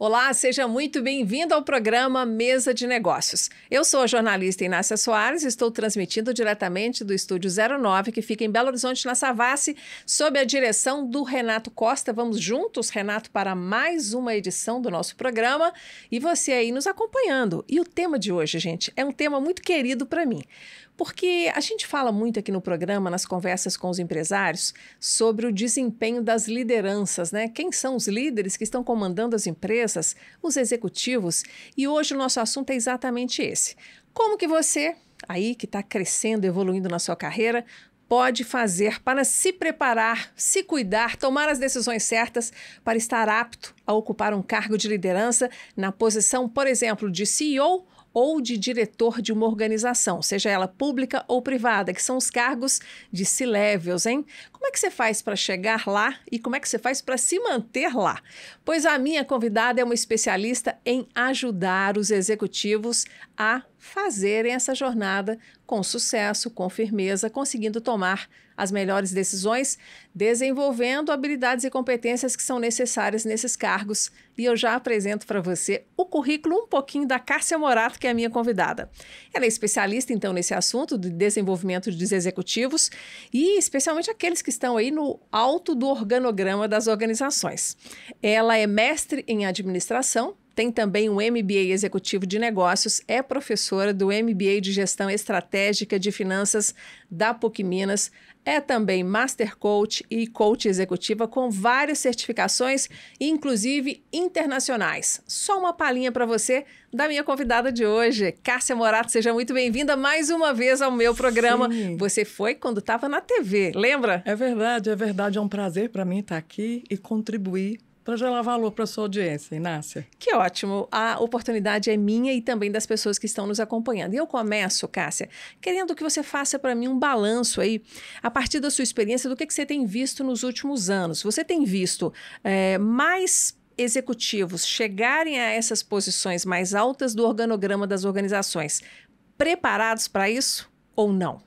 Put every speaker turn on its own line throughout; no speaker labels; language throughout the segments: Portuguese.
Olá, seja muito bem-vindo ao programa Mesa de Negócios. Eu sou a jornalista Inácia Soares e estou transmitindo diretamente do Estúdio 09, que fica em Belo Horizonte, na Savassi, sob a direção do Renato Costa. Vamos juntos, Renato, para mais uma edição do nosso programa e você aí nos acompanhando. E o tema de hoje, gente, é um tema muito querido para mim. Porque a gente fala muito aqui no programa, nas conversas com os empresários, sobre o desempenho das lideranças, né? Quem são os líderes que estão comandando as empresas, os executivos? E hoje o nosso assunto é exatamente esse. Como que você, aí que está crescendo, evoluindo na sua carreira, pode fazer para se preparar, se cuidar, tomar as decisões certas para estar apto a ocupar um cargo de liderança na posição, por exemplo, de CEO ou de diretor de uma organização, seja ela pública ou privada, que são os cargos de C-levels, hein? Como é que você faz para chegar lá e como é que você faz para se manter lá? Pois a minha convidada é uma especialista em ajudar os executivos a fazerem essa jornada com sucesso, com firmeza, conseguindo tomar as melhores decisões, desenvolvendo habilidades e competências que são necessárias nesses cargos. E eu já apresento para você o currículo um pouquinho da Cássia Morato, que é a minha convidada. Ela é especialista, então, nesse assunto de desenvolvimento dos executivos e especialmente aqueles que estão aí no alto do organograma das organizações. Ela é mestre em administração, tem também um MBA Executivo de Negócios, é professora do MBA de Gestão Estratégica de Finanças da PUC Minas, é também Master Coach e Coach Executiva com várias certificações, inclusive internacionais. Só uma palhinha para você da minha convidada de hoje, Cássia Morato. Seja muito bem-vinda mais uma vez ao meu programa.
Sim.
Você foi quando estava na TV, lembra?
É verdade. É um prazer para mim estar aqui e contribuir para gerar valor para a sua audiência, Inácia.
Que ótimo. A oportunidade é minha e também das pessoas que estão nos acompanhando. E eu começo, Cássia, querendo que você faça para mim um balanço aí, a partir da sua experiência, do que você tem visto nos últimos anos. Você tem visto mais executivos chegarem a essas posições mais altas do organograma das organizações preparados para isso ou não?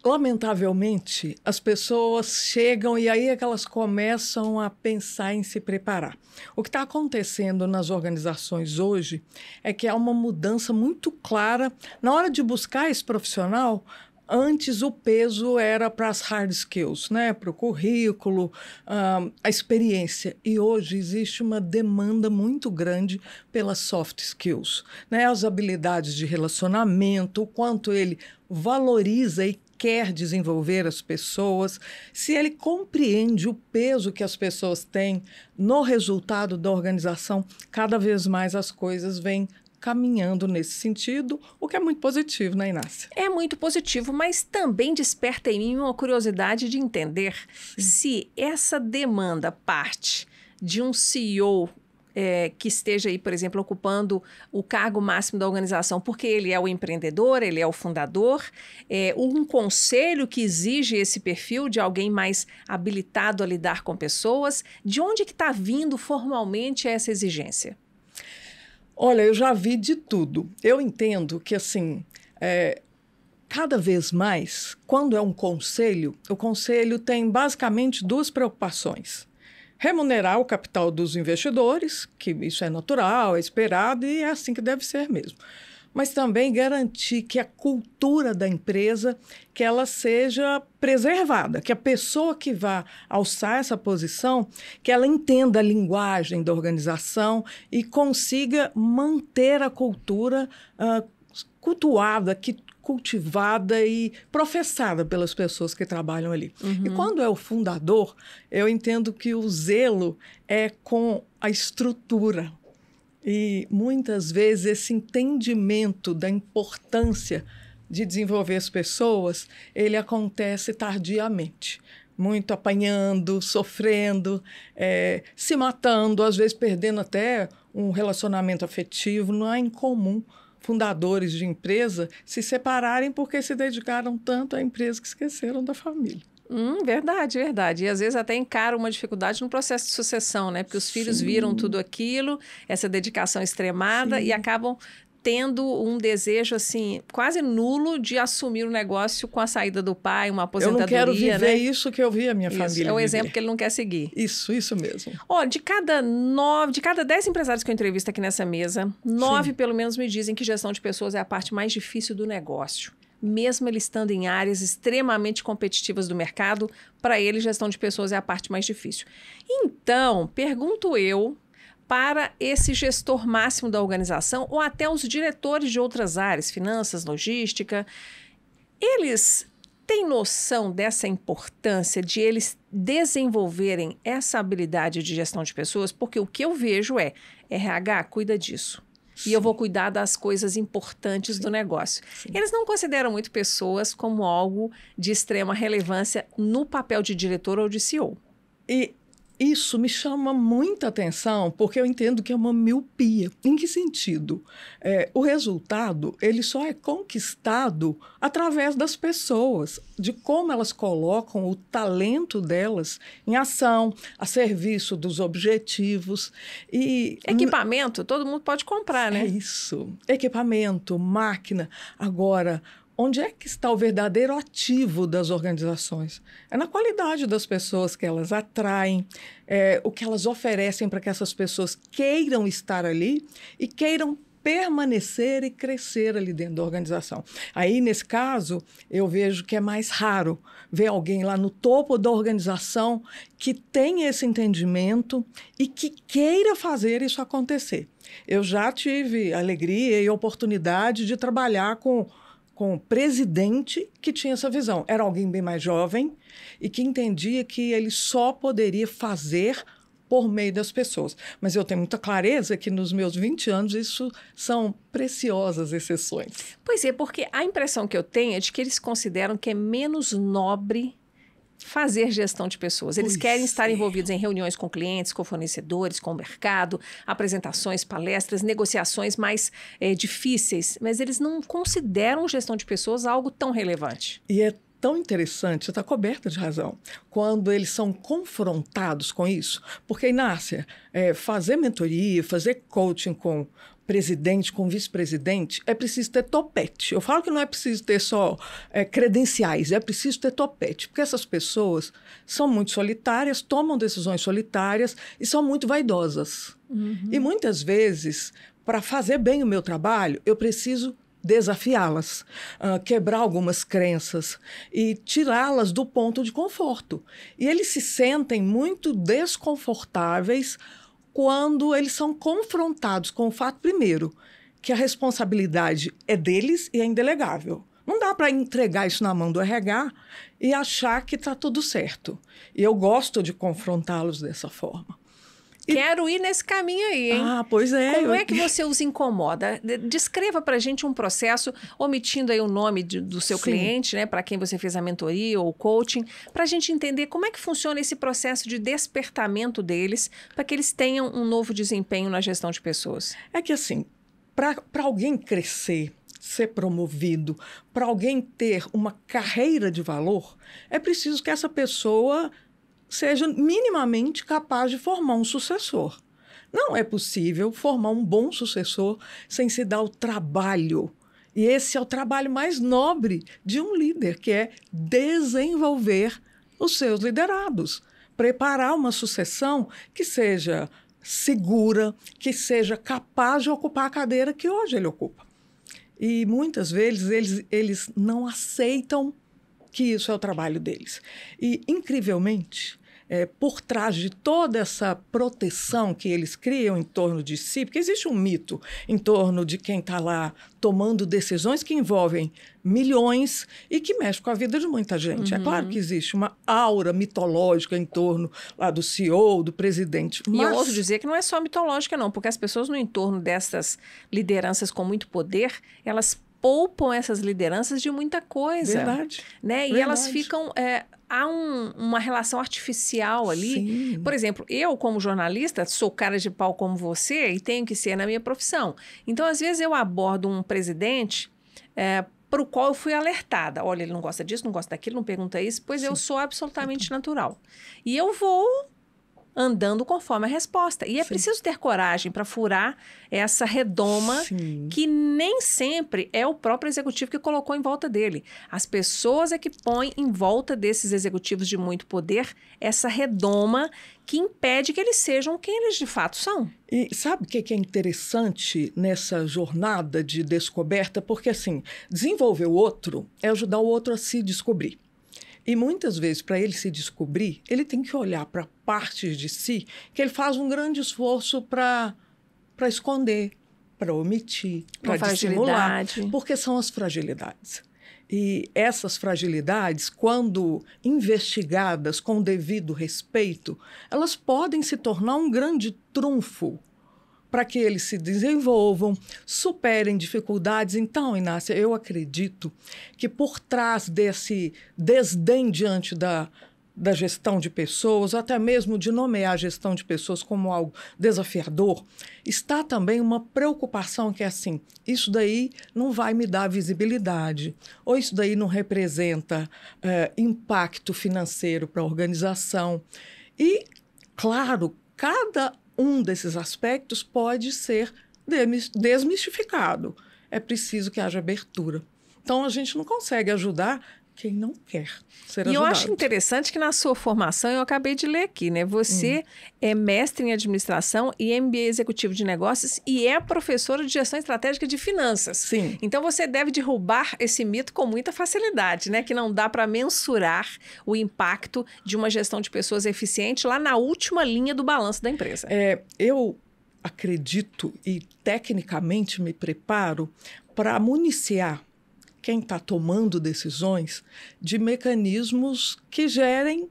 Lamentavelmente, as pessoas chegam e aí é que elas começam a pensar em se preparar. O que está acontecendo nas organizações hoje é que há uma mudança muito clara. Na hora de buscar esse profissional, antes o peso era para as hard skills, né? Para o currículo, a experiência. E hoje existe uma demanda muito grande pelas soft skills, né? As habilidades de relacionamento, o quanto ele valoriza e quer desenvolver as pessoas, se ele compreende o peso que as pessoas têm no resultado da organização, cada vez mais as coisas vêm caminhando nesse sentido, o que é muito positivo, né, Inácia?
É muito positivo, mas também desperta em mim uma curiosidade de entender se essa demanda parte de um CEO que esteja aí, por exemplo, ocupando o cargo máximo da organização, porque ele é o empreendedor, ele é o fundador, um conselho que exige esse perfil de alguém mais habilitado a lidar com pessoas. De onde que está vindo formalmente essa exigência?
Olha, eu já vi de tudo. Eu entendo que, assim, cada vez mais, quando é um conselho, o conselho tem basicamente duas preocupações. Remunerar o capital dos investidores, que isso é natural, é esperado e é assim que deve ser mesmo. Mas também garantir que a cultura da empresa, que ela seja preservada, que a pessoa que vá alçar essa posição, que ela entenda a linguagem da organização e consiga manter a cultura cultuada, cultivada e professada pelas pessoas que trabalham ali.
Uhum.
E quando é o fundador, eu entendo que o zelo é com a estrutura. E muitas vezes esse entendimento da importância de desenvolver as pessoas, ele acontece tardiamente. Muito apanhando, sofrendo, se matando, às vezes perdendo até um relacionamento afetivo. Não é incomum fundadores de empresa se separarem porque se dedicaram tanto à empresa que esqueceram da família.
Verdade, verdade. E às vezes até encaram uma dificuldade no processo de sucessão, né? Porque os filhos viram tudo aquilo, essa dedicação extremada e acabam tendo um desejo, assim, quase nulo de assumir o negócio com a saída do pai, uma aposentadoria,
Eu não quero viver,
né?
isso que eu vi a minha família
É o
viver.
exemplo que ele não quer seguir.
Isso mesmo.
Ó, de cada 10 empresários que eu entrevisto aqui nessa mesa, 9 pelo menos me dizem que gestão de pessoas é a parte mais difícil do negócio. Mesmo ele estando em áreas extremamente competitivas do mercado, para ele gestão de pessoas é a parte mais difícil. Então, pergunto eu, para esse gestor máximo da organização ou até os diretores de outras áreas, finanças, logística, eles têm noção dessa importância de eles desenvolverem essa habilidade de gestão de pessoas? Porque o que eu vejo é, RH, cuida disso. Sim. E eu vou cuidar das coisas importantes do negócio. Sim. Eles não consideram muito pessoas como algo de extrema relevância no papel de diretor ou de CEO.
E isso me chama muita atenção, porque eu entendo que é uma miopia. Em que sentido? O resultado, ele só é conquistado através das pessoas, de como elas colocam o talento delas em ação, a serviço dos objetivos. E
equipamento, todo mundo pode comprar, né?
É isso. Equipamento, máquina. Agora, onde é que está o verdadeiro ativo das organizações? É na qualidade das pessoas que elas atraem, o que elas oferecem para que essas pessoas queiram estar ali e queiram permanecer e crescer ali dentro da organização. Aí, nesse caso, eu vejo que é mais raro ver alguém lá no topo da organização que tem esse entendimento e que queira fazer isso acontecer. Eu já tive a alegria e a oportunidade de trabalhar com o presidente que tinha essa visão. Era alguém bem mais jovem e que entendia que ele só poderia fazer por meio das pessoas. Mas eu tenho muita clareza que nos meus 20 anos isso são preciosas exceções.
Pois é, porque a impressão que eu tenho é de que eles consideram que é menos nobre fazer gestão de pessoas. Eles querem estar envolvidos em reuniões com clientes, com fornecedores, com o mercado, apresentações, palestras, negociações mais difíceis, mas eles não consideram gestão de pessoas algo tão relevante.
E é tão interessante, você está coberta de razão, quando eles são confrontados com isso. Porque, Inácia, fazer mentoria, fazer coaching com presidente, com vice-presidente, é preciso ter topete. Eu falo que não é preciso ter só credenciais, é preciso ter topete, porque essas pessoas são muito solitárias, tomam decisões solitárias e são muito vaidosas. Uhum. E muitas vezes, para fazer bem o meu trabalho, eu preciso desafiá-las, quebrar algumas crenças e tirá-las do ponto de conforto. E eles se sentem muito desconfortáveis quando eles são confrontados com o fato, primeiro, que a responsabilidade é deles e é indelegável. Não dá para entregar isso na mão do RH e achar que está tudo certo. E eu gosto de confrontá-los dessa forma.
Quero ir nesse caminho aí, hein?
Ah, pois é.
Como é que você os incomoda? Descreva para a gente um processo, omitindo aí o nome do seu cliente, né, para quem você fez a mentoria ou o coaching, para a gente entender como é que funciona esse processo de despertamento deles, para que eles tenham um novo desempenho na gestão de pessoas.
É que assim, para alguém crescer, ser promovido, para alguém ter uma carreira de valor, é preciso que essa pessoa seja minimamente capaz de formar um sucessor. Não é possível formar um bom sucessor sem se dar o trabalho. E esse é o trabalho mais nobre de um líder, que é desenvolver os seus liderados. Preparar uma sucessão que seja segura, que seja capaz de ocupar a cadeira que hoje ele ocupa. E muitas vezes eles não aceitam que isso é o trabalho deles. E, incrivelmente, por trás de toda essa proteção que eles criam em torno de si, porque existe um mito em torno de quem está lá tomando decisões que envolvem milhões e que mexe com a vida de muita gente. Uhum. É claro que existe uma aura mitológica em torno lá do CEO, do presidente.
Mas... E eu ouso dizer que não é só mitológica, não, porque as pessoas no entorno dessas lideranças com muito poder, elas poupam essas lideranças de muita coisa.
Verdade.
Né?
Verdade.
E elas ficam... há uma relação artificial ali. Sim. Por exemplo, eu, como jornalista, sou cara de pau como você e tenho que ser na minha profissão. Então, às vezes, eu abordo um presidente para o qual eu fui alertada. Olha, ele não gosta disso, não gosta daquilo, não pergunta isso. Pois Sim. Eu sou absolutamente natural. E eu vou andando conforme a resposta. E é preciso ter coragem para furar essa redoma que nem sempre é o próprio executivo que colocou em volta dele. As pessoas é que põem em volta desses executivos de muito poder essa redoma que impede que eles sejam quem eles de fato são.
E sabe o que é interessante nessa jornada de descoberta? Porque, assim, desenvolver o outro é ajudar o outro a se descobrir. E muitas vezes, para ele se descobrir, ele tem que olhar para partes de si que ele faz um grande esforço para esconder, para omitir, para dissimular, porque são as fragilidades. E essas fragilidades, quando investigadas com o devido respeito, elas podem se tornar um grande trunfo para que eles se desenvolvam, superem dificuldades. Então, Inácia, eu acredito que por trás desse desdém diante da gestão de pessoas, até mesmo de nomear a gestão de pessoas como algo desafiador, está também uma preocupação que é assim, isso daí não vai me dar visibilidade, ou isso daí não representa impacto financeiro para a organização. E, claro, cada um desses aspectos pode ser desmistificado. É preciso que haja abertura. Então, a gente não consegue ajudar quem não quer ser ajudado.
E eu acho interessante que na sua formação, eu acabei de ler aqui, né? Você é mestre em administração e MBA executivo de negócios e é professora de gestão estratégica de finanças.
Sim.
Então, você deve derrubar esse mito com muita facilidade, né? Que não dá para mensurar o impacto de uma gestão de pessoas eficiente lá na última linha do balanço da empresa.
Eu acredito e tecnicamente me preparo para municiar quem está tomando decisões de mecanismos que gerem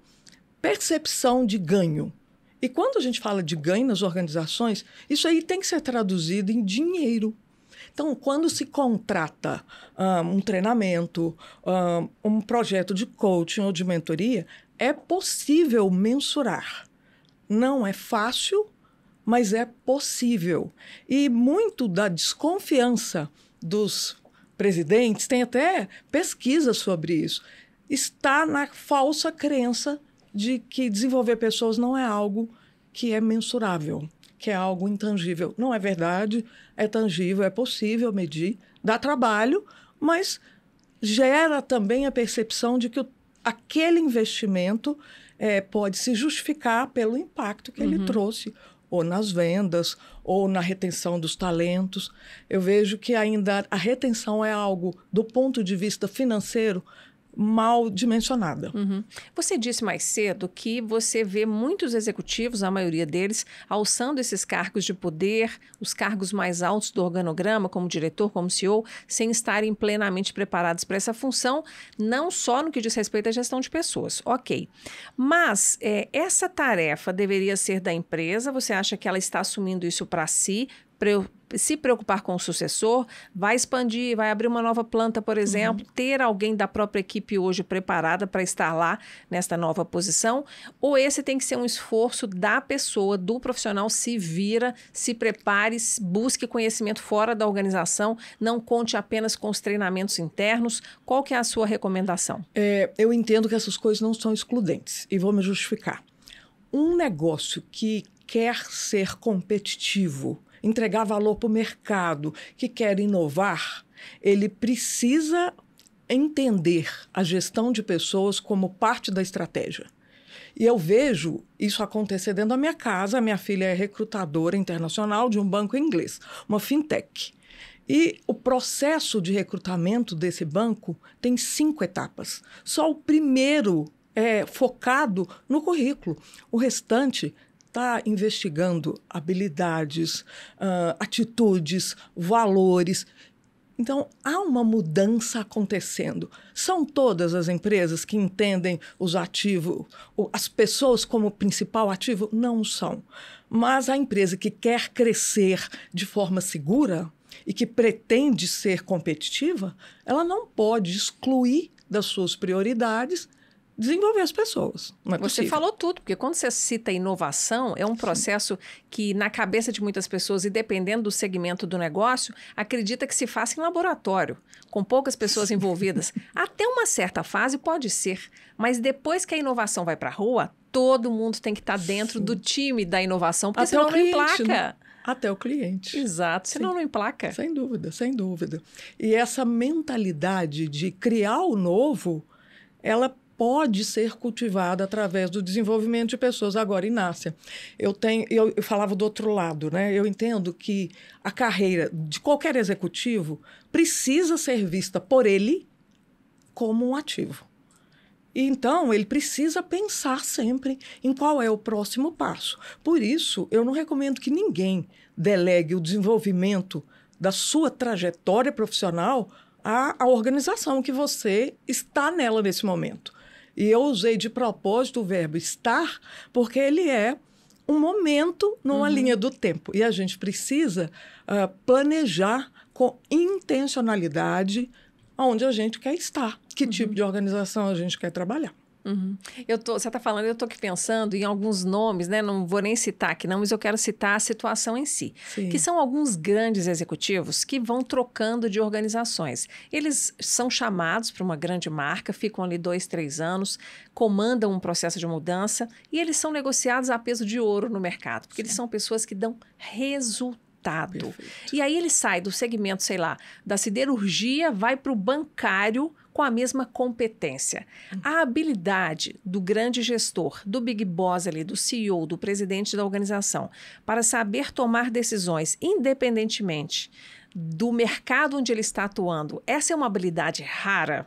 percepção de ganho. E quando a gente fala de ganho nas organizações, isso aí tem que ser traduzido em dinheiro. Então, quando se contrata um treinamento, um projeto de coaching ou de mentoria, é possível mensurar. Não é fácil, mas é possível. E muito da desconfiança dos presidentes, tem até pesquisas sobre isso, está na falsa crença de que desenvolver pessoas não é algo que é mensurável, que é algo intangível. Não é verdade, é tangível, é possível medir, dá trabalho, mas gera também a percepção de que aquele investimento pode se justificar pelo impacto que ele trouxe, ou nas vendas, ou na retenção dos talentos. Eu vejo que ainda a retenção é algo, do ponto de vista financeiro, mal dimensionada.
Você disse mais cedo que você vê muitos executivos, a maioria deles, alçando esses cargos de poder, os cargos mais altos do organograma, como diretor, como CEO, sem estarem plenamente preparados para essa função, não só no que diz respeito à gestão de pessoas. Ok. Mas essa tarefa deveria ser da empresa? Você acha que ela está assumindo isso para si, se preocupar com o sucessor, vai expandir, vai abrir uma nova planta, por exemplo, ter alguém da própria equipe hoje preparada para estar lá nesta nova posição, ou esse tem que ser um esforço da pessoa, do profissional, se vira, se prepare, busque conhecimento fora da organização, não conte apenas com os treinamentos internos. Qual que é a sua recomendação?
Eu entendo que essas coisas não são excludentes e vou me justificar. Um negócio que quer ser competitivo, entregar valor para o mercado, que quer inovar, ele precisa entender a gestão de pessoas como parte da estratégia. E eu vejo isso acontecer dentro da minha casa. A minha filha é recrutadora internacional de um banco inglês, uma fintech. E o processo de recrutamento desse banco tem 5 etapas. Só o primeiro é focado no currículo. O restante está investigando habilidades, atitudes, valores. Então, há uma mudança acontecendo. São todas as empresas que entendem os ativos, as pessoas como principal ativo? Não são. Mas a empresa que quer crescer de forma segura e que pretende ser competitiva, ela não pode excluir das suas prioridades desenvolver as pessoas. Não é possível.
Você falou tudo, porque quando você cita inovação, é um processo que na cabeça de muitas pessoas, e dependendo do segmento do negócio, acredita que se faça em laboratório, com poucas pessoas envolvidas. Até uma certa fase pode ser, mas depois que a inovação vai para a rua, todo mundo tem que estar dentro do time da inovação, porque
Até
senão
o cliente,
não emplaca.
né? Até o cliente.
Exato, senão não emplaca.
Sem dúvida, sem dúvida. E essa mentalidade de criar o novo, ela pode ser cultivada através do desenvolvimento de pessoas. Agora, Inácia, eu falava do outro lado, né? Eu entendo que a carreira de qualquer executivo precisa ser vista por ele como um ativo. E, então, ele precisa pensar sempre em qual é o próximo passo. Por isso, eu não recomendo que ninguém delegue o desenvolvimento da sua trajetória profissional à organização que você está nela nesse momento. E eu usei de propósito o verbo estar, porque ele é um momento numa linha do tempo. E a gente precisa planejar com intencionalidade onde a gente quer estar, que tipo de organização a gente quer trabalhar.
Você está falando, eu estou aqui pensando em alguns nomes, né? Não vou nem citar aqui não, mas eu quero citar a situação em si.
Sim.
Que são alguns grandes executivos que vão trocando de organizações. Eles são chamados para uma grande marca, ficam ali 2, 3 anos, comandam um processo de mudança e eles são negociados a peso de ouro no mercado, porque eles são pessoas que dão resultado.
Perfeito.
E aí ele sai do segmento, sei lá, da siderurgia, vai para o bancário com a mesma competência. A habilidade do grande gestor, do big boss ali, do CEO, do presidente da organização, para saber tomar decisões independentemente do mercado onde ele está atuando, essa é uma habilidade rara?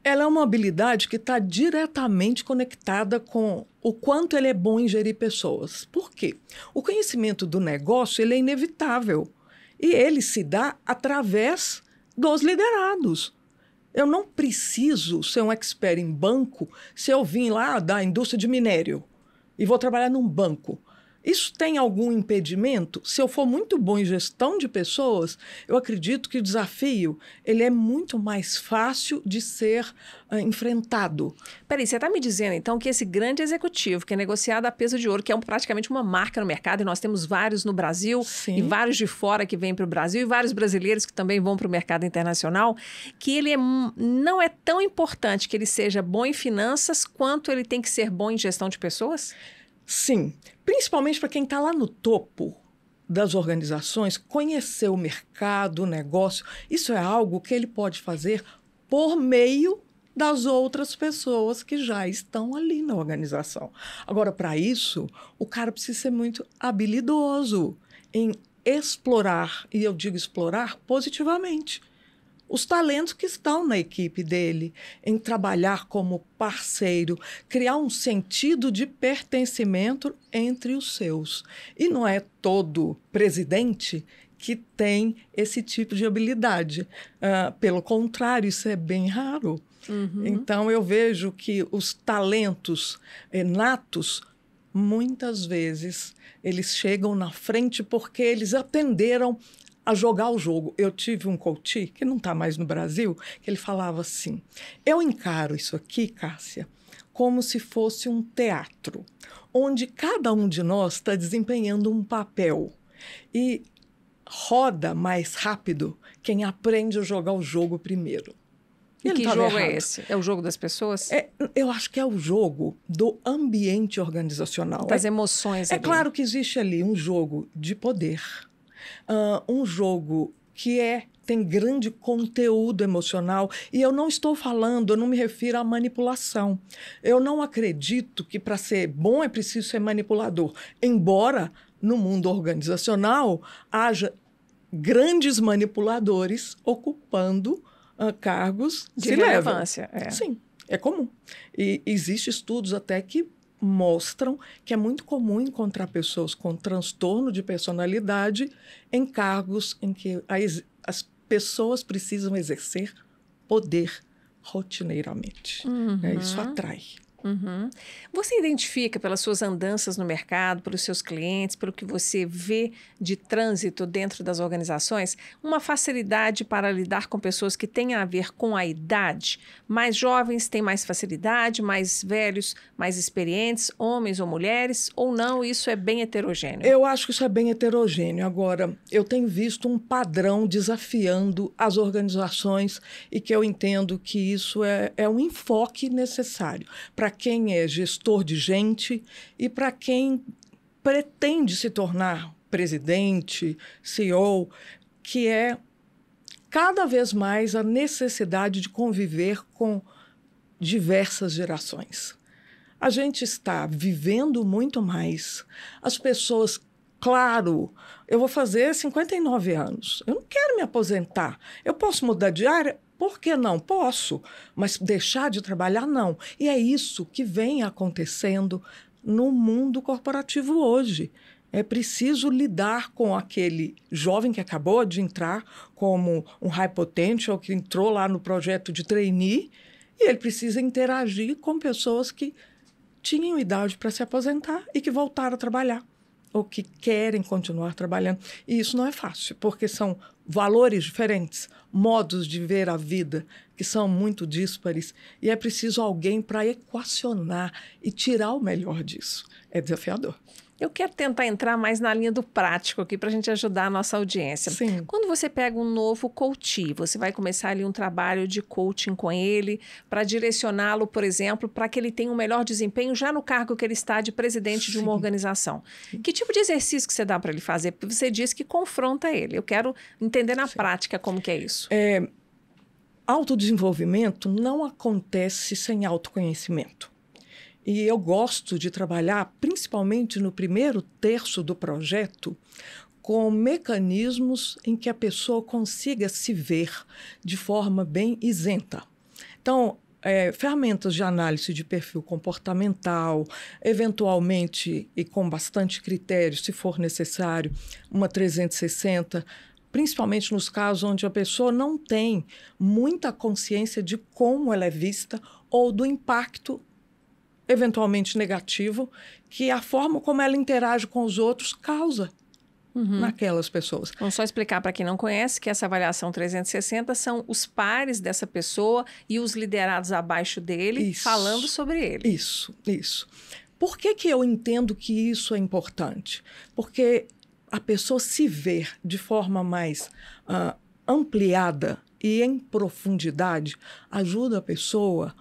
Ela é uma habilidade que está diretamente conectada com o quanto ele é bom em gerir pessoas. Por quê? O conhecimento do negócio ele é inevitável e ele se dá através dos liderados. Eu não preciso ser um expert em banco se eu vim lá da indústria de minério e vou trabalhar num banco. Isso tem algum impedimento? Se eu for muito bom em gestão de pessoas, eu acredito que o desafio ele é muito mais fácil de ser enfrentado.
Peraí, você está me dizendo, então, que esse grande executivo, que é negociado a peso de ouro, que é praticamente uma marca no mercado, e nós temos vários no Brasil,
Sim.
E vários de fora que vêm para o Brasil, e vários brasileiros que também vão para o mercado internacional, que ele não é tão importante que ele seja bom em finanças, quanto ele tem que ser bom em gestão de pessoas?
Sim, principalmente para quem está lá no topo das organizações, conhecer o mercado, o negócio, isso é algo que ele pode fazer por meio das outras pessoas que já estão ali na organização. Agora, para isso, o cara precisa ser muito habilidoso em explorar, e eu digo explorar positivamente, os talentos que estão na equipe dele, em trabalhar como parceiro, criar um sentido de pertencimento entre os seus. E não é todo presidente que tem esse tipo de habilidade. Pelo contrário, isso é bem raro. Então, eu vejo que os talentos natos, muitas vezes, eles chegam na frente porque eles aprenderam a jogar o jogo. Eu tive um coach, que não está mais no Brasil, que ele falava assim, eu encaro isso aqui, Cássia, como se fosse um teatro, onde cada um de nós está desempenhando um papel. E roda mais rápido quem aprende a jogar o jogo primeiro.
E que jogo é esse? É o jogo das pessoas?
Eu acho que é o jogo do ambiente organizacional.
Das emoções.
É claro que existe ali um jogo de poder, um jogo que tem grande conteúdo emocional. E eu não estou falando, eu não me refiro à manipulação. Eu não acredito que para ser bom é preciso ser manipulador. Embora no mundo organizacional haja grandes manipuladores ocupando cargos
de relevância.
Sim, é comum. E existem estudos até que mostram que é muito comum encontrar pessoas com transtorno de personalidade em cargos em que as pessoas precisam exercer poder rotineiramente. Isso atrai.
Você identifica pelas suas andanças no mercado, pelos seus clientes, pelo que você vê de trânsito dentro das organizações, uma facilidade para lidar com pessoas que têm a ver com a idade? Mais jovens têm mais facilidade, mais velhos, mais experientes, homens ou mulheres, ou não? Isso é bem heterogêneo?
Eu acho que isso é bem heterogêneo. Agora, eu tenho visto um padrão desafiando as organizações e que eu entendo que isso é um enfoque necessário para para quem é gestor de gente e para quem pretende se tornar presidente, CEO, que é cada vez mais a necessidade de conviver com diversas gerações. A gente está vivendo muito mais. As pessoas, claro, eu vou fazer 59 anos. Eu não quero me aposentar. Eu posso mudar de área? Por que não? Posso, mas deixar de trabalhar, não. E é isso que vem acontecendo no mundo corporativo hoje. É preciso lidar com aquele jovem que acabou de entrar como um high potential, que entrou lá no projeto de trainee, e ele precisa interagir com pessoas que tinham idade para se aposentar e que voltaram a trabalhar, ou que querem continuar trabalhando. E isso não é fácil, porque são valores diferentes, modos de ver a vida que são muito díspares, e é preciso alguém para equacionar e tirar o melhor disso. É desafiador.
Eu quero tentar entrar mais na linha do prático aqui para a gente ajudar a nossa audiência.
Sim.
Quando você pega um novo coach, você vai começar ali um trabalho de coaching com ele para direcioná-lo, por exemplo, para que ele tenha um melhor desempenho já no cargo que ele está de presidente de uma organização. Que tipo de exercício que você dá para ele fazer? Porque você disse que confronta ele. Eu quero entender na prática como que é isso.
Autodesenvolvimento não acontece sem autoconhecimento. E eu gosto de trabalhar, principalmente no primeiro terço do projeto, com mecanismos em que a pessoa consiga se ver de forma bem isenta. Então, ferramentas de análise de perfil comportamental, eventualmente e com bastante critério, se for necessário, uma 360, principalmente nos casos onde a pessoa não tem muita consciência de como ela é vista ou do impacto eventualmente negativo que a forma como ela interage com os outros causa naquelas pessoas.
Vamos só explicar para quem não conhece que essa avaliação 360 são os pares dessa pessoa e os liderados abaixo dele falando sobre ele.
Isso. Por que eu entendo que isso é importante? Porque a pessoa se ver de forma mais ampliada e em profundidade ajuda a pessoa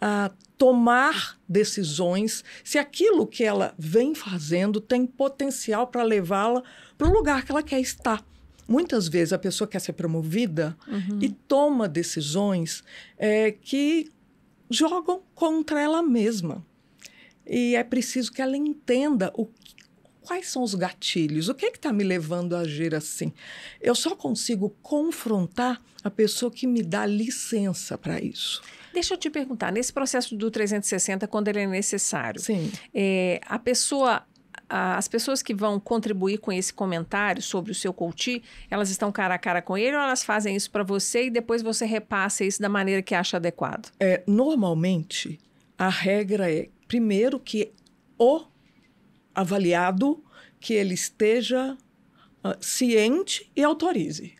a tomar decisões se aquilo que ela vem fazendo tem potencial para levá-la para o lugar que ela quer estar. Muitas vezes a pessoa quer ser promovida e toma decisões que jogam contra ela mesma. E é preciso que ela entenda quais são os gatilhos, o que está me levando a agir assim. Eu só consigo confrontar a pessoa que me dá licença para isso.
Deixa eu te perguntar, nesse processo do 360, quando ele é necessário,
Sim.
As pessoas que vão contribuir com esse comentário sobre o seu coach, elas estão cara a cara com ele ou elas fazem isso para você e depois você repassa isso da maneira que acha adequado?
Normalmente, a regra é, primeiro, que o avaliado, que ele esteja ciente e autorize.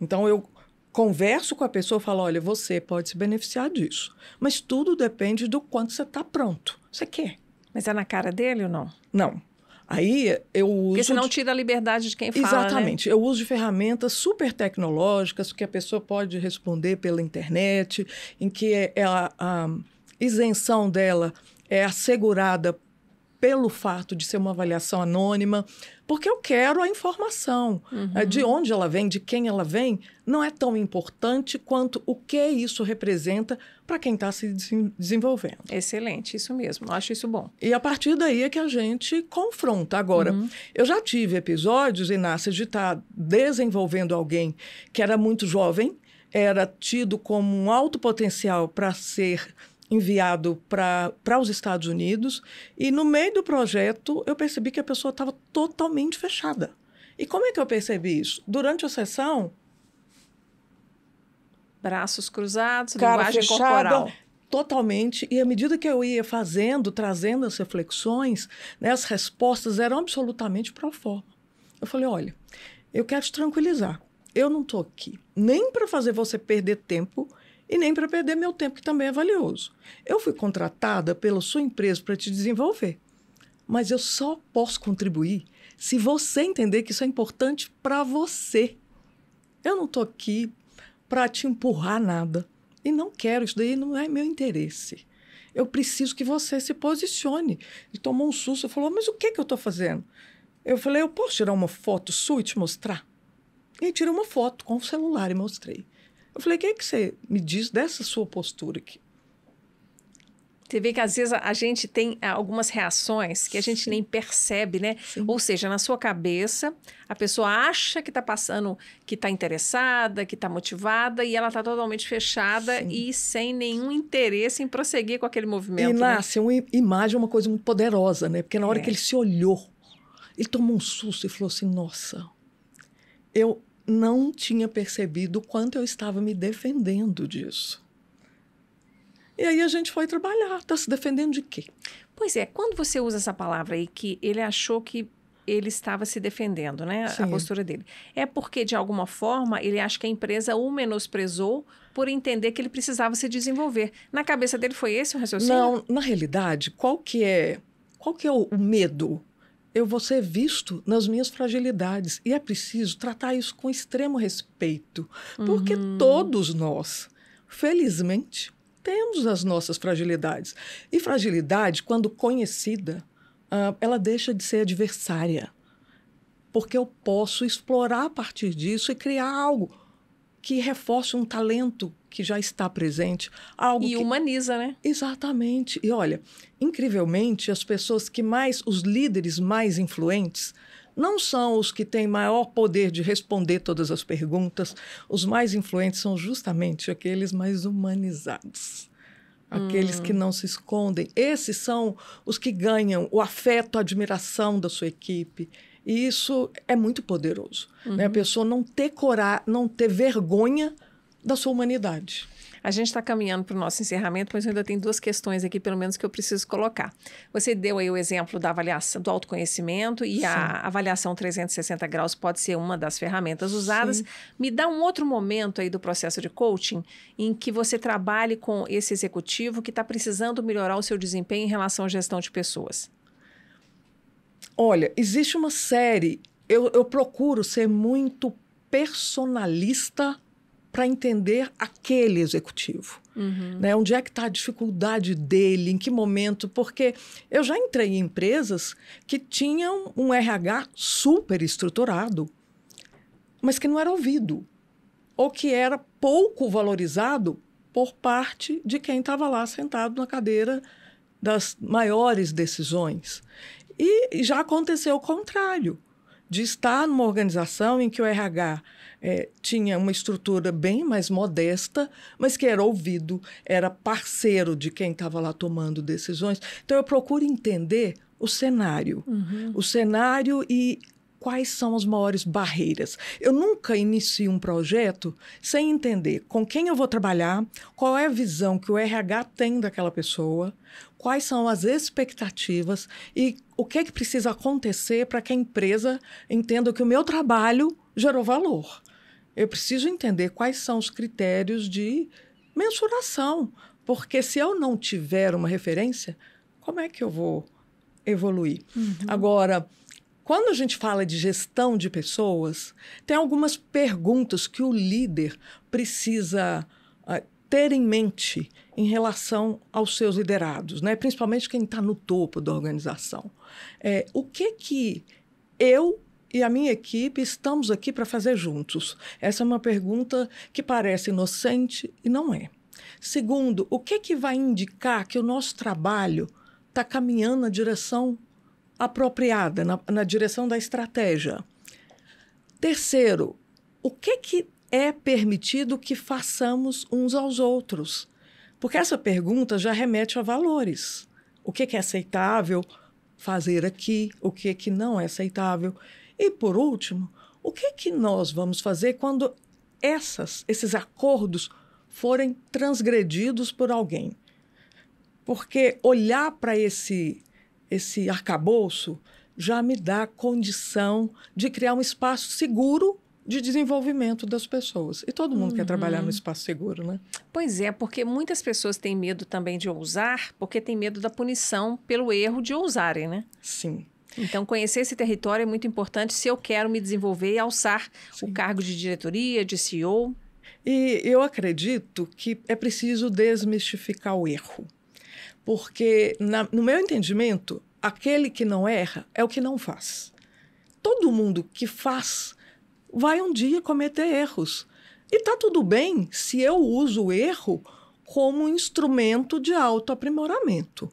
Então, eu converso com a pessoa e falo, olha, você pode se beneficiar disso. Mas tudo depende do quanto você está pronto. Você quer.
Mas é na cara dele ou não?
Não. Aí eu uso...
Porque senão tira a liberdade de quem fala,
Exatamente.
né?
Eu uso de ferramentas super tecnológicas que a pessoa pode responder pela internet, em que a isenção dela é assegurada pelo fato de ser uma avaliação anônima, porque eu quero a informação. De onde ela vem, de quem ela vem, não é tão importante quanto o que isso representa para quem está se desenvolvendo.
Excelente, isso mesmo. Acho isso bom.
E a partir daí é que a gente confronta. Agora, eu já tive episódios, Inácia, de estar desenvolvendo alguém que era muito jovem, era tido como um alto potencial para ser enviado para os Estados Unidos, e no meio do projeto eu percebi que a pessoa estava totalmente fechada. E como é que eu percebi isso? Durante a sessão...
Braços cruzados,
cara
linguagem
fechada,
corporal.
Totalmente. E à medida que eu ia fazendo, trazendo as reflexões, né, as respostas eram absolutamente pro forma. Eu falei, olha, eu quero te tranquilizar. Eu não estou aqui nem para fazer você perder tempo e nem para perder meu tempo, que também é valioso. Eu fui contratada pela sua empresa para te desenvolver, mas eu só posso contribuir se você entender que isso é importante para você. Eu não estou aqui para te empurrar nada e não quero, isso daí não é meu interesse. Eu preciso que você se posicione. Ele tomou um susto e falou, mas o que eu estou fazendo? Eu falei, eu posso tirar uma foto sua e te mostrar? E aí tirei uma foto com o celular e mostrei. Eu falei, o que você me diz dessa sua postura aqui?
Você vê que às vezes a gente tem algumas reações que a gente nem percebe, né?
Sim.
Ou seja, na sua cabeça, a pessoa acha que está passando, que está interessada, que está motivada, e ela está totalmente fechada e sem nenhum interesse em prosseguir com aquele movimento.
E nasce uma imagem, uma coisa muito poderosa, né? Porque na hora que ele se olhou, ele tomou um susto e falou assim, nossa, eu não tinha percebido o quanto eu estava me defendendo disso. E aí a gente foi trabalhar. Está se defendendo de quê?
Pois é, quando você usa essa palavra aí, que ele achou que ele estava se defendendo, né?
Sim.
A postura dele. É porque, de alguma forma, ele acha que a empresa o menosprezou por entender que ele precisava se desenvolver. Na cabeça dele foi esse o raciocínio?
Não, na realidade, qual que é o medo? Eu vou ser visto nas minhas fragilidades. E é preciso tratar isso com extremo respeito. Porque todos nós, felizmente, temos as nossas fragilidades. E fragilidade, quando conhecida, ela deixa de ser adversária. Porque eu posso explorar a partir disso e criar algo que reforce um talento que já está presente. Algo
e humaniza, né?
Exatamente. E olha, incrivelmente, as pessoas os líderes mais influentes, não são os que têm maior poder de responder todas as perguntas. Os mais influentes são justamente aqueles mais humanizados. Aqueles que não se escondem. Esses são os que ganham o afeto, a admiração da sua equipe. E isso é muito poderoso. Né? A pessoa não ter coragem, não ter vergonha da sua humanidade.
A gente está caminhando para o nosso encerramento, mas eu ainda tenho duas questões aqui, pelo menos, que eu preciso colocar. Você deu aí o exemplo da avaliação, do autoconhecimento, e a avaliação 360 graus pode ser uma das ferramentas usadas. Sim. Me dá um outro momento aí do processo de coaching em que você trabalhe com esse executivo que está precisando melhorar o seu desempenho em relação à gestão de pessoas.
Olha, existe uma série, eu procuro ser muito personalista para entender aquele executivo. Né? Onde é que está a dificuldade dele, em que momento? Porque eu já entrei em empresas que tinham um RH super estruturado, mas que não era ouvido, ou que era pouco valorizado por parte de quem estava lá sentado na cadeira das maiores decisões. E já aconteceu o contrário, de estar numa organização em que o RH tinha uma estrutura bem mais modesta, mas que era ouvido, era parceiro de quem estava lá tomando decisões. Então, eu procuro entender o cenário. O cenário e quais são as maiores barreiras. Eu nunca inicio um projeto sem entender com quem eu vou trabalhar, qual é a visão que o RH tem daquela pessoa, quais são as expectativas e o que é que precisa acontecer para que a empresa entenda que o meu trabalho gerou valor. Eu preciso entender quais são os critérios de mensuração, porque se eu não tiver uma referência, como é que eu vou evoluir? Agora, quando a gente fala de gestão de pessoas, tem algumas perguntas que o líder precisa ter em mente em relação aos seus liderados, né? Principalmente quem está no topo da organização. O que eu e a minha equipe estamos aqui para fazer juntos? Essa é uma pergunta que parece inocente e não é. Segundo, o que vai indicar que o nosso trabalho está caminhando na direção apropriada, na direção da estratégia? Terceiro, o que é permitido que façamos uns aos outros? Porque essa pergunta já remete a valores. O que é aceitável fazer aqui? O que não é aceitável? E, por último, o que nós vamos fazer quando esses acordos forem transgredidos por alguém? Porque olhar para esse arcabouço já me dá condição de criar um espaço seguro de desenvolvimento das pessoas. E todo mundo quer trabalhar no espaço seguro, né?
Pois é, porque muitas pessoas têm medo também de ousar, porque têm medo da punição pelo erro de ousarem, né?
Sim.
Então, conhecer esse território é muito importante se eu quero me desenvolver e alçar o cargo de diretoria, de CEO.
E eu acredito que é preciso desmistificar o erro. Porque, no meu entendimento, aquele que não erra é o que não faz. Todo mundo que faz vai um dia cometer erros. E está tudo bem se eu uso o erro como instrumento de autoaprimoramento.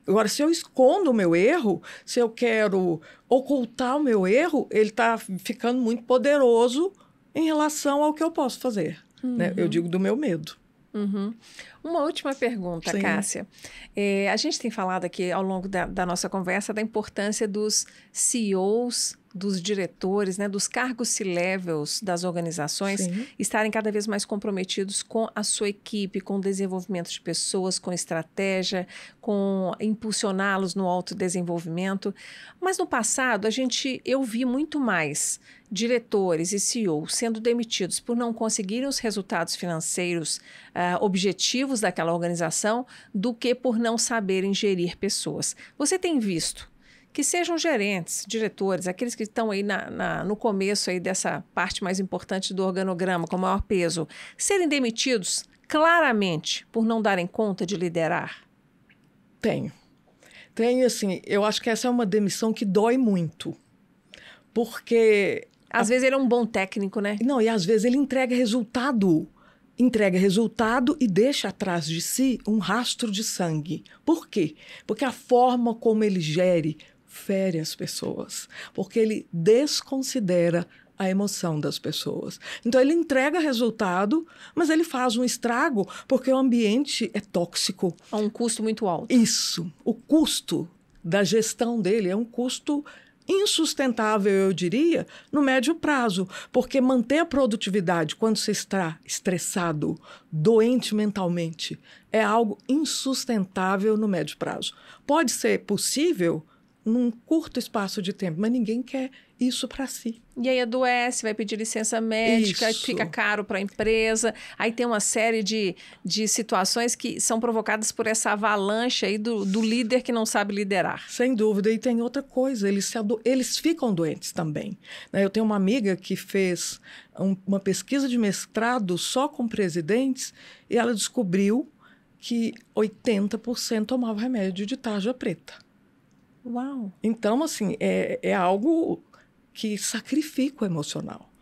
Agora, se eu escondo o meu erro, se eu quero ocultar o meu erro, ele está ficando muito poderoso em relação ao que eu posso fazer. Né? Eu digo do meu medo.
Uma última pergunta,
Sim.
Cássia. A gente tem falado aqui ao longo da nossa conversa da importância dos CEOs, dos diretores, né, dos cargos C-levels das organizações
Sim.
estarem cada vez mais comprometidos com a sua equipe, com o desenvolvimento de pessoas, com estratégia, com impulsioná-los no autodesenvolvimento. Mas no passado, eu vi muito mais diretores e CEOs sendo demitidos por não conseguirem os resultados financeiros objetivos daquela organização do que por não saberem gerir pessoas. Você tem visto que sejam gerentes, diretores, aqueles que estão aí no começo aí dessa parte mais importante do organograma, com maior peso, serem demitidos claramente por não darem conta de liderar?
Tenho, assim, eu acho que essa é uma demissão que dói muito, porque...
Às vezes ele é um bom técnico, né?
Não, e às vezes ele entrega resultado e deixa atrás de si um rastro de sangue. Por quê? Porque a forma como ele fere as pessoas, porque ele desconsidera a emoção das pessoas. Então, ele entrega resultado, mas ele faz um estrago porque o ambiente é tóxico.
A um custo muito alto.
Isso. O custo da gestão dele é um custo insustentável, eu diria, no médio prazo, porque manter a produtividade quando você está estressado, doente mentalmente, é algo insustentável no médio prazo. Pode ser possível num curto espaço de tempo, mas ninguém quer isso para si.
E aí adoece, vai pedir licença médica,
Isso.
fica caro para a empresa. Aí tem uma série de situações que são provocadas por essa avalanche aí do líder que não sabe liderar.
Sem dúvida. E tem outra coisa, eles ficam doentes também. Eu tenho uma amiga que fez uma pesquisa de mestrado só com presidentes e ela descobriu que 80% tomava remédio de tarja preta.
Uau!
Então, assim, é algo que sacrifica o emocional.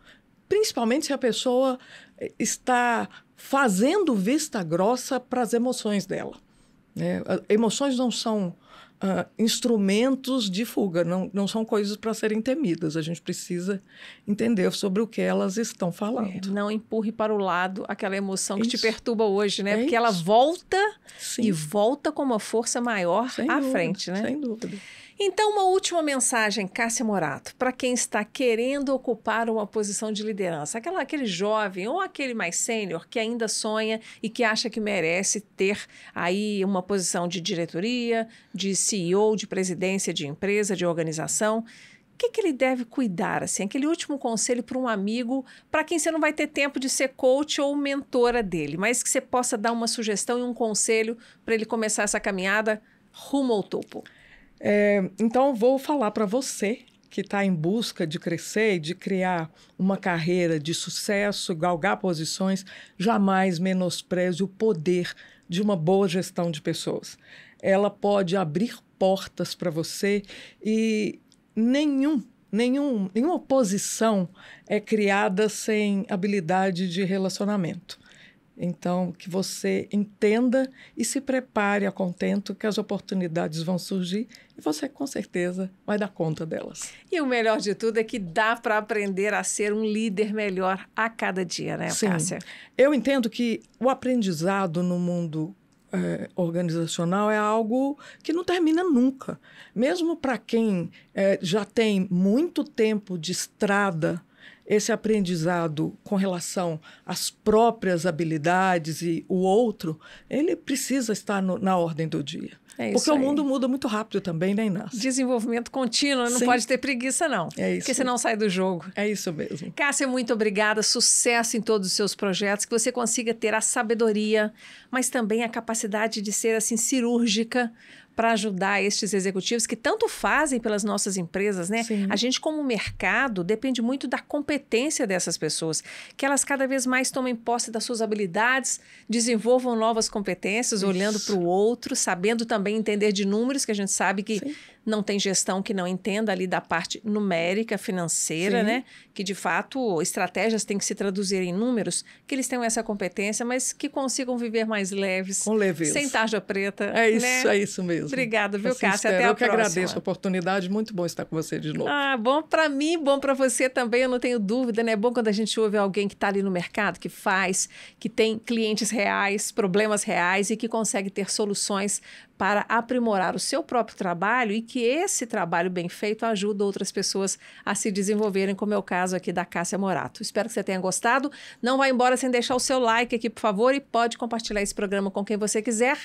Principalmente se a pessoa está fazendo vista grossa para as emoções dela. Né? Emoções não são instrumentos de fuga, não são coisas para serem temidas. A gente precisa entender sobre o que elas estão falando.
Não empurre para o lado aquela emoção que te perturba hoje, né? Porque
isso.
Ela volta
Sim.
e volta com uma força maior à frente, né?
Sem dúvida.
Então, uma última mensagem, Cássia Morato, para quem está querendo ocupar uma posição de liderança. Aquele jovem ou aquele mais sênior que ainda sonha e que acha que merece ter aí uma posição de diretoria, de CEO, de presidência de empresa, de organização. O que ele deve cuidar, assim? Aquele último conselho para um amigo, para quem você não vai ter tempo de ser coach ou mentora dele, mas que você possa dar uma sugestão e um conselho para ele começar essa caminhada rumo ao topo.
Então, vou falar para você que está em busca de crescer e de criar uma carreira de sucesso, galgar posições, jamais menospreze o poder de uma boa gestão de pessoas. Ela pode abrir portas para você e nenhuma posição é criada sem habilidade de relacionamento. Então, que você entenda e se prepare a contento que as oportunidades vão surgir e você, com certeza, vai dar conta delas.
E o melhor de tudo é que dá para aprender a ser um líder melhor a cada dia, né,
Sim.
Cássia?
Eu entendo que o aprendizado no mundo organizacional é algo que não termina nunca. Mesmo para quem já tem muito tempo de estrada, esse aprendizado com relação às próprias habilidades e o outro, ele precisa estar na ordem do dia. Porque o mundo muda muito rápido também, né, Inácia?
Desenvolvimento contínuo, não
Sim.
pode ter preguiça, não.
É isso.
Porque você não sai do jogo.
É isso mesmo.
Cássia, muito obrigada. Sucesso em todos os seus projetos. Que você consiga ter a sabedoria, mas também a capacidade de ser, assim, cirúrgica para ajudar estes executivos que tanto fazem pelas nossas empresas, né?
Sim.
A gente, como mercado, depende muito da competência dessas pessoas, que elas cada vez mais tomem posse das suas habilidades, desenvolvam novas competências,
Isso.
olhando para o outro, sabendo também entender de números, que a gente sabe que
Sim.
não tem gestão que não entenda ali da parte numérica, financeira,
Sim.
né? Que, de fato, estratégias têm que se traduzir em números, que eles tenham essa competência, mas que consigam viver mais leves,
Com leveza.
sem tarja preta.
É isso,
né?
é isso mesmo.
Obrigada, viu,
Assim
Cássia?
espero.
Até a
Eu que
próxima.
agradeço a oportunidade, muito bom estar com você de novo.
Ah, bom para mim, bom para você também, eu não tenho dúvida, né? É bom quando a gente ouve alguém que está ali no mercado, que faz, que tem clientes reais, problemas reais e que consegue ter soluções para aprimorar o seu próprio trabalho e que esse trabalho bem feito ajuda outras pessoas a se desenvolverem, como é o caso aqui da Cássia Morato. Espero que você tenha gostado. Não vá embora sem deixar o seu like aqui, por favor, e pode compartilhar esse programa com quem você quiser.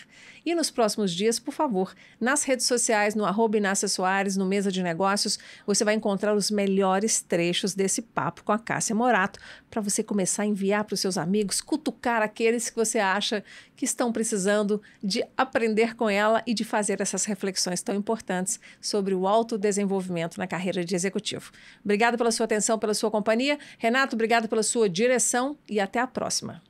E nos próximos dias, por favor, nas redes sociais, no @Inácia Soares, no Mesa de Negócios, você vai encontrar os melhores trechos desse papo com a Cássia Morato, para você começar a enviar para os seus amigos, cutucar aqueles que você acha que estão precisando de aprender com ela e de fazer essas reflexões tão importantes sobre o autodesenvolvimento na carreira de executivo. Obrigada pela sua atenção, pela sua companhia. Renato, obrigado pela sua direção e até a próxima.